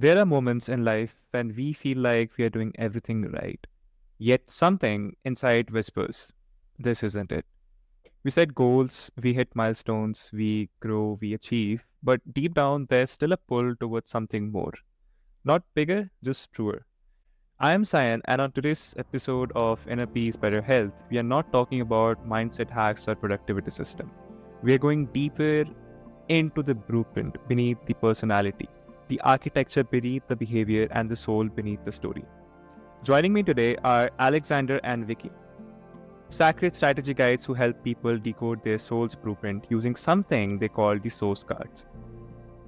There are moments in life when we feel like we are doing everything right, yet something inside whispers, this isn't it. We set goals, we hit milestones, we grow, we achieve, but deep down there's still a pull towards something more. Not bigger, just truer. I am Sayan, and on today's episode of Inner Peace, Better Health, we are not talking about mindset hacks or productivity system. We are going deeper into the blueprint beneath the personality, the architecture beneath the behavior, and the soul beneath the story. Joining me today are Alexander and Viki, sacred strategy guides who help people decode their soul's blueprint using something they call the source cards.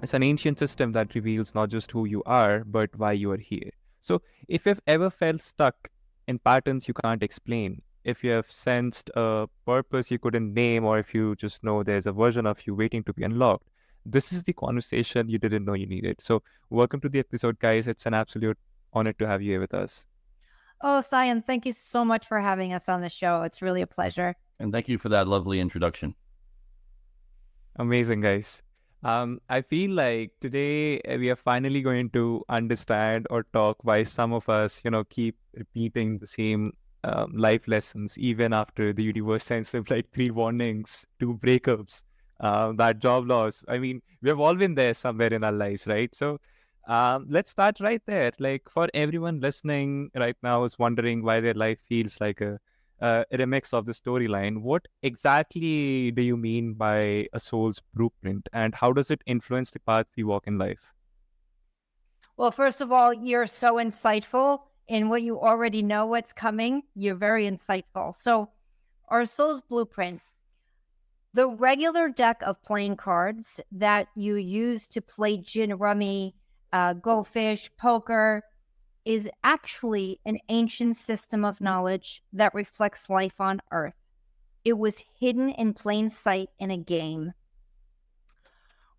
It's an ancient system that reveals not just who you are, but why you are here. So, if you've ever felt stuck in patterns you can't explain, if you have sensed a purpose you couldn't name, or if you just know there's a version of you waiting to be unlocked, this is the conversation you didn't know you needed. So, welcome to the episode, guys. It's an absolute honor to have you here with us. Oh, Sayan, thank you so much for having us on the show. It's really a pleasure. And thank you for that lovely introduction. Amazing, guys. I feel like today we are finally going to understand or talk why some of us, keep repeating the same life lessons even after the universe sends them like three warnings, two breakups, that job loss. I mean, we have all been there somewhere in our lives, right? So let's start right there. Like for everyone listening right now is wondering why their life feels like a remix of the storyline. What exactly do you mean by a soul's blueprint, and how does it influence the path we walk in life? Well, first of all, you're so insightful in what you already know what's coming. You're very insightful. So, our soul's blueprint, the regular deck of playing cards that you use to play gin rummy, go fish, poker, is actually an ancient system of knowledge that reflects life on Earth. It was hidden in plain sight in a game.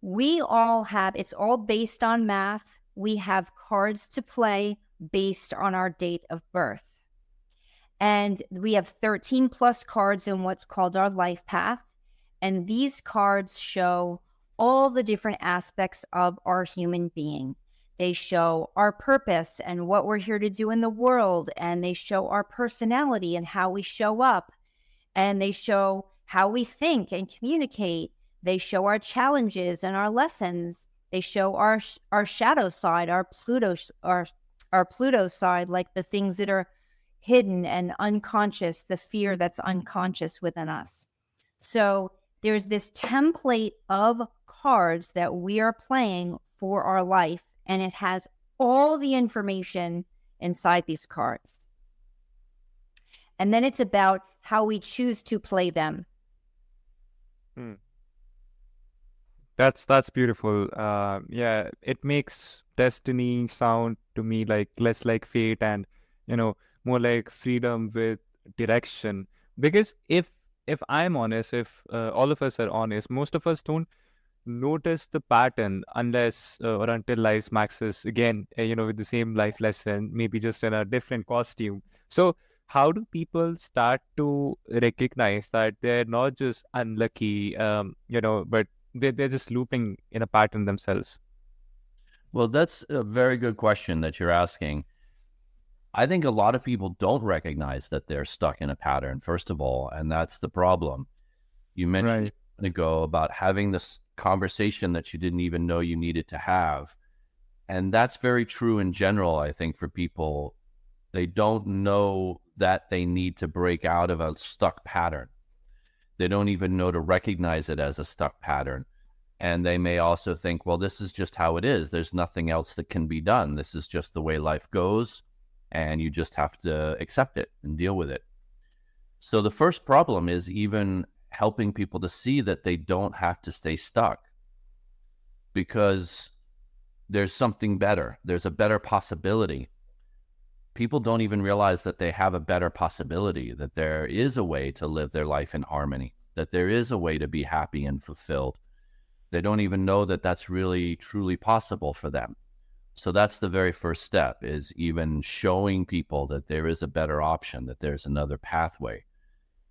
We all have, it's all based on math. We have cards to play based on our date of birth. And we have 13 plus cards in what's called our life path. And these cards show all the different aspects of our human being. They show our purpose and what we're here to do in the world. And they show our personality and how we show up. And they show how we think and communicate. They show our challenges and our lessons. They show our shadow side, our Pluto side, like the things that are hidden and unconscious, the fear that's unconscious within us. So there's this template of cards that we are playing for our life, and it has all the information inside these cards. And then it's about how we choose to play them. That's beautiful. Yeah, it makes destiny sound to me like less like fate and more like freedom with direction. Because if I'm honest, if all of us are honest, most of us don't notice the pattern unless or until life smacks us again, with the same life lesson, maybe just in a different costume. So how do people start to recognize that they're not just unlucky, but they're just looping in a pattern themselves? Well, that's a very good question that you're asking. I think a lot of people don't recognize that they're stuck in a pattern, first of all, and that's the problem. You mentioned Right. a minute ago about having this conversation that you didn't even know you needed to have. And that's very true in general, I think, for people. They don't know that they need to break out of a stuck pattern. They don't even know to recognize it as a stuck pattern. And they may also think, well, this is just how it is. There's nothing else that can be done. This is just the way life goes, and you just have to accept it and deal with it. So the first problem is even helping people to see that they don't have to stay stuck, because there's something better. There's a better possibility. People don't even realize that they have a better possibility, that there is a way to live their life in harmony, that there is a way to be happy and fulfilled. They don't even know that that's really, truly possible for them. So that's the very first step, is even showing people that there is a better option, that there's another pathway.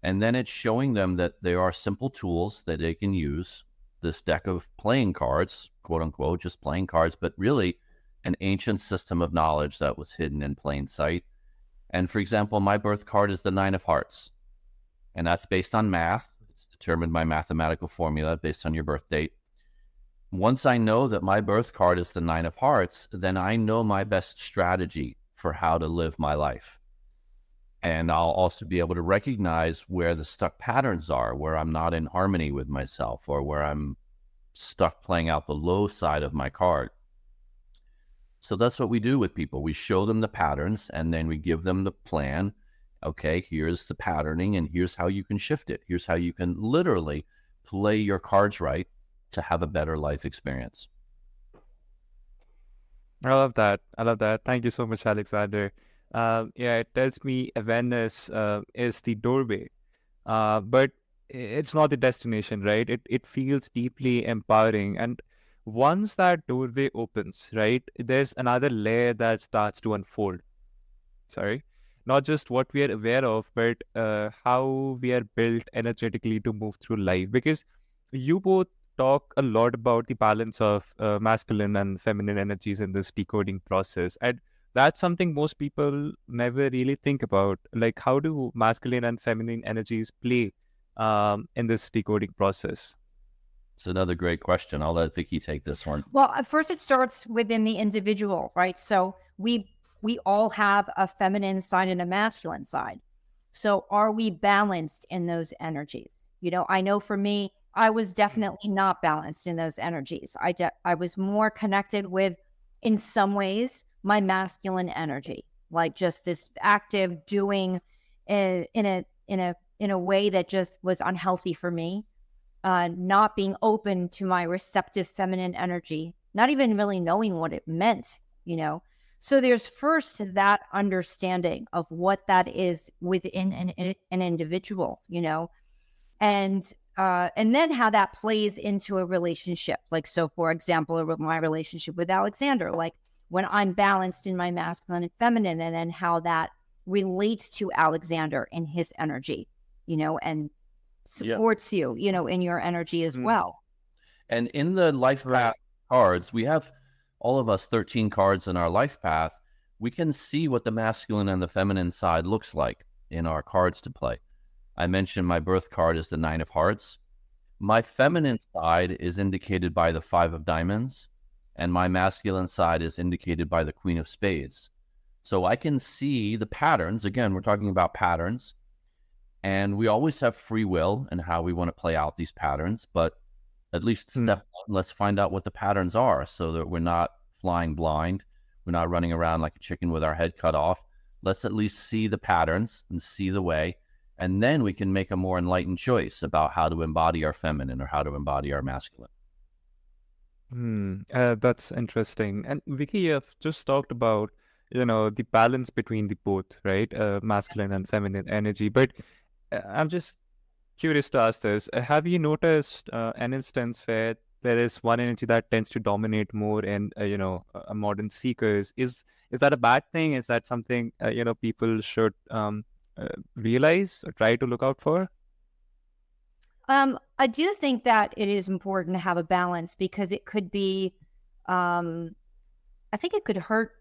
And then it's showing them that there are simple tools that they can use, this deck of playing cards, quote unquote, just playing cards, but really an ancient system of knowledge that was hidden in plain sight. And for example, my birth card is the 9 of hearts, and that's based on math. It's determined by mathematical formula based on your birth date. Once I know that my birth card is the 9 of hearts, then I know my best strategy for how to live my life. And I'll also be able to recognize where the stuck patterns are, where I'm not in harmony with myself, or where I'm stuck playing out the low side of my card. So that's what we do with people. We show them the patterns, and then we give them the plan. Okay, here's the patterning, and here's how you can shift it. Here's how you can literally play your cards right to have a better life experience. I love that. I love that. Thank you so much, Alexander. Yeah, it tells me awareness is the doorway, but it's not the destination, right? It feels deeply empowering, and once that doorway opens, right, there's another layer that starts to unfold. Sorry, not just what we are aware of, but how we are built energetically to move through life. Because you both talk a lot about the balance of masculine and feminine energies in this decoding process. And that's something most people never really think about. Like, how do masculine and feminine energies play in this decoding process? It's another great question. I'll let Viki take this one. Well, at first it starts within the individual, right? So we all have a feminine side and a masculine side. So are we balanced in those energies? You know, I know for me, I was definitely not balanced in those energies. I was more connected with, in some ways, my masculine energy, like just this active doing in a way that just was unhealthy for me. Not being open to my receptive feminine energy, not even really knowing what it meant, you know. So there's first that understanding of what that is within an individual, you know, and then how that plays into a relationship. Like, so for example, my relationship with Alexander, like when I'm balanced in my masculine and feminine, and then how that relates to Alexander and his energy, you know, and supports you, you know, in your energy as well. And in the life path cards, we have all of us 13 cards in our life path. We can see what the masculine and the feminine side looks like in our cards to play. I mentioned my birth card is the 9 of hearts. My feminine side is indicated by the 5 of diamonds, and my masculine side is indicated by the Queen of spades. So I can see the patterns. Again, we're talking about patterns. And we always have free will in how we want to play out these patterns. But at least step one, let's find out what the patterns are so that we're not flying blind. We're not running around like a chicken with our head cut off. Let's at least see the patterns and see the way. And then we can make a more enlightened choice about how to embody our feminine or how to embody our masculine. That's interesting. And Vicky, you've just talked about, you know, the balance between the both, right? Masculine and feminine energy. But I'm just curious to ask this. Have you noticed an instance where there is one energy that tends to dominate more in, modern seekers? Is that a bad thing? Is that something, people should realize or try to look out for? I do think that it is important to have a balance, because it could be, I think it could hurt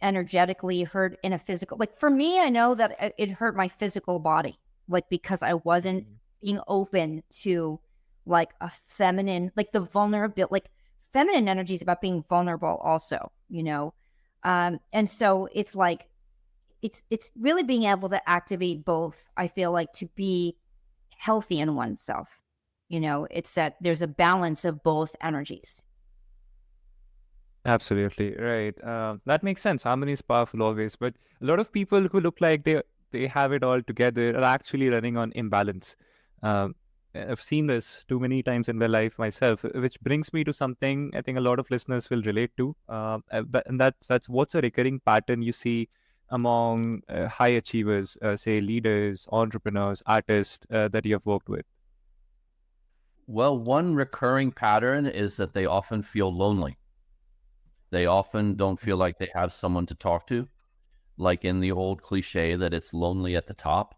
energetically, hurt in a physical, like for me, I know that it hurt my physical body, like because I wasn't being open to like a feminine, like the vulnerability, like feminine energy is about being vulnerable also, you know? And so it's like, it's really being able to activate both, I feel like, to be healthy in oneself. You know, it's that there's a balance of both energies. Absolutely right. That makes sense. Harmony is powerful always, but a lot of people who look like they have it all together are actually running on imbalance. I've seen this too many times in my life myself, which brings me to something I think a lot of listeners will relate to. And that's what's a recurring pattern you see among high achievers, say leaders, entrepreneurs, artists that you have worked with. Well, one recurring pattern is that they often feel lonely. They often don't feel like they have someone to talk to, like in the old cliche that it's lonely at the top.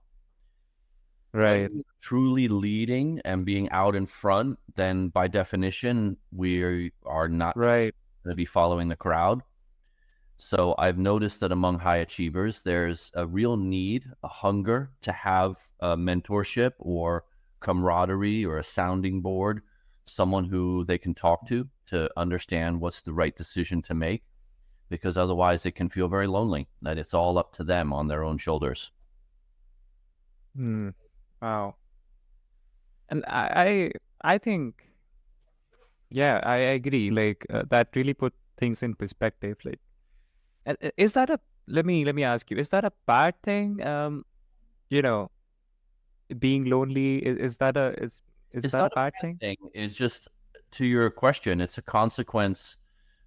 Right. When you're truly leading and being out in front, then by definition, we are not Right. going to be following the crowd. So I've noticed that among high achievers, there's a real need, a hunger to have a mentorship or camaraderie or a sounding board, someone who they can talk to understand what's the right decision to make, because otherwise it can feel very lonely, that it's all up to them on their own shoulders. Hmm. Wow. And I think, yeah, I agree. Like that really put things in perspective. Like, is that a, let me ask you, is that a bad thing? You know, being lonely, is that is It's that not a a bad bad thing? thing. It's just, to your question, it's a consequence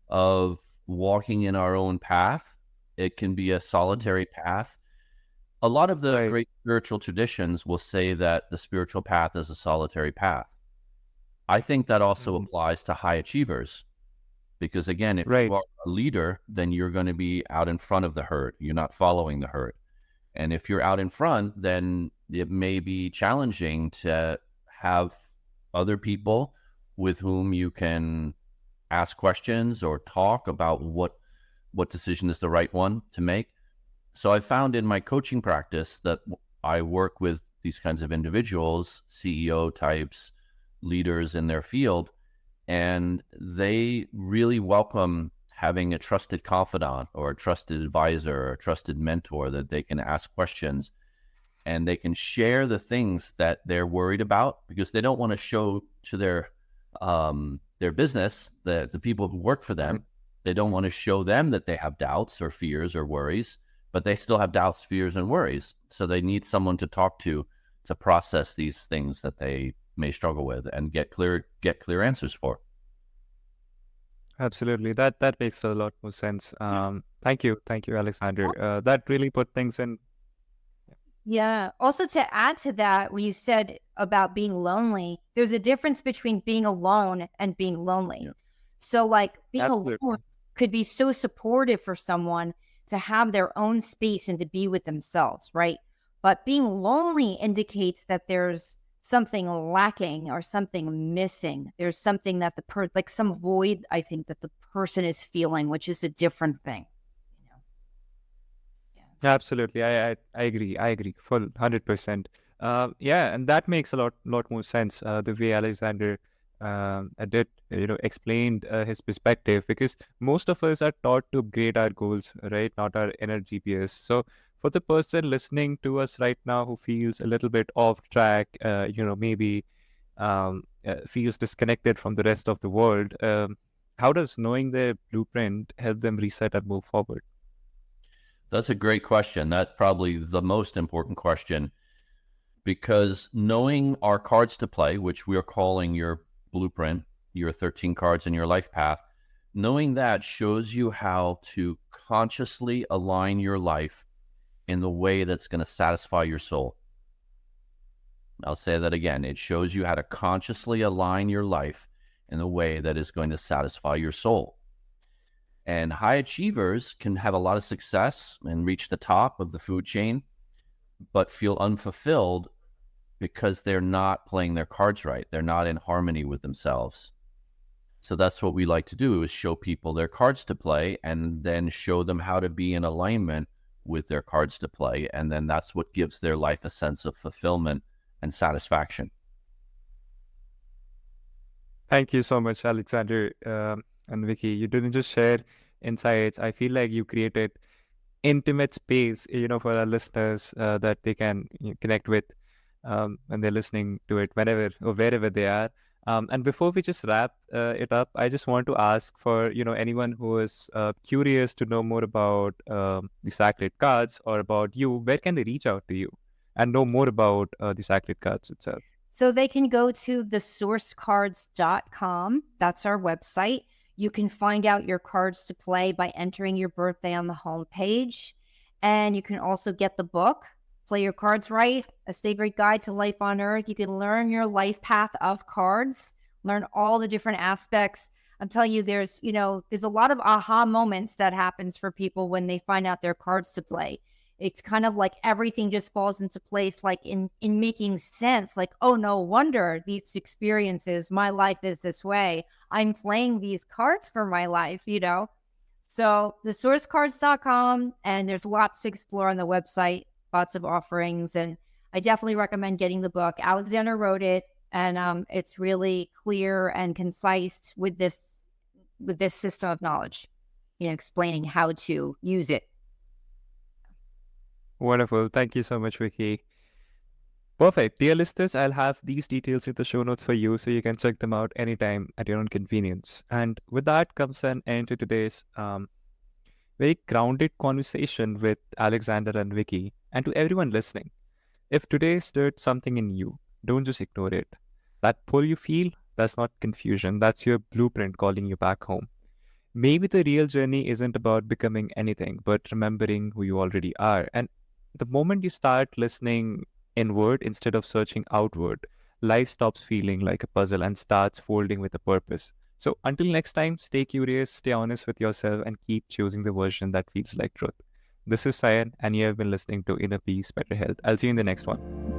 of walking in our own path. It can be a Mhm. solitary path. A lot of the Right. great spiritual traditions will say that the spiritual path is a solitary path. I think that also Mhm. applies to high achievers because, again, if you Right. are a leader, then you're going to be out in front of the herd. You're not following the herd. And if you're out in front, then it may be challenging to have other people with whom you can ask questions or talk about what decision is the right one to make. So I found in my coaching practice that I work with these kinds of individuals, CEO types, leaders in their field, and they really welcome having a trusted confidant or a trusted advisor or a trusted mentor that they can ask questions and they can share the things that they're worried about because they don't want to show to their business, the people who work for Right. them, they don't want to show them that they have doubts or fears or worries, but they still have doubts, fears, and worries. So they need someone to talk to process these things that they may struggle with and get clear answers for. Absolutely. That makes a lot more sense. Thank you, Alexander. That really put things in. Yeah. Also, to add to that, when you said about being lonely, there's a difference between being alone and being lonely. Yeah. So, like, being alone Absolutely. could be so supportive for someone to have their own space and to be with themselves, right? But being lonely indicates that there's something lacking or something missing. There's something that like some void, I think, that the person is feeling, which is a different thing. You know? Yeah. Absolutely. I agree. I agree. Full 100%. Yeah, and that makes a lot more sense. The way Alexander did, explained his perspective, because most of us are taught to grade our goals, right? Not our inner GPS. So for the person listening to us right now who feels a little bit off track, maybe feels disconnected from the rest of the world, how does knowing their blueprint help them reset and move forward? That's a great question. That's probably the most important question because knowing our cards to play, which we are calling your blueprint, your 13 cards in your life path, knowing that shows you how to consciously align your life in the way that's going to satisfy your soul. I'll say that again. It shows you how to consciously align your life in a way that is going to satisfy your soul. And high achievers can have a lot of success and reach the top of the food chain, but feel unfulfilled because they're not playing their cards right. They're not in harmony with themselves. So that's what we like to do is show people their cards to play and then show them how to be in alignment with their cards to play. And then that's what gives their life a sense of fulfillment and satisfaction. Thank you so much, Alexander, and Vicky. You didn't just share insights. I feel like you created intimate space, for our listeners that they can connect with when they're listening to it, whenever or wherever they are. And before we just wrap it up, I just want to ask for anyone who is curious to know more about the Sacred Cards or about you, where can they reach out to you and know more about the Sacred Cards itself? So they can go to thesourcecards.com. That's our website. You can find out your cards to play by entering your birthday on the homepage. And you can also get the book, Play Your Cards Right, A Sacred Guide to Life on Earth. You can learn your life path of cards, learn all the different aspects. I'm telling you, there's a lot of aha moments that happens for people when they find out their cards to play. It's kind of like everything just falls into place, like in making sense, like, oh, no wonder these experiences, my life is this way, I'm playing these cards for my life. So thesourcecards.com, and there's lots to explore on the website, lots of offerings. And I definitely recommend getting the book. Alexander wrote it, and it's really clear and concise with this system of knowledge, explaining how to use it. Wonderful. Thank you so much, Viki. Perfect. Dear listeners, I'll have these details in the show notes for you so you can check them out anytime at your own convenience. And with that comes an end to today's very grounded conversation with Alexander and Viki. And to everyone listening, if today stirred something in you, don't just ignore it. That pull you feel, that's not confusion. That's your blueprint calling you back home. Maybe the real journey isn't about becoming anything, but remembering who you already are. And the moment you start listening inward instead of searching outward, life stops feeling like a puzzle and starts folding with a purpose. So until next time, stay curious, stay honest with yourself, and keep choosing the version that feels like truth. This is Sayan, and you have been listening to Inner Peace, Better Health. I'll see you in the next one.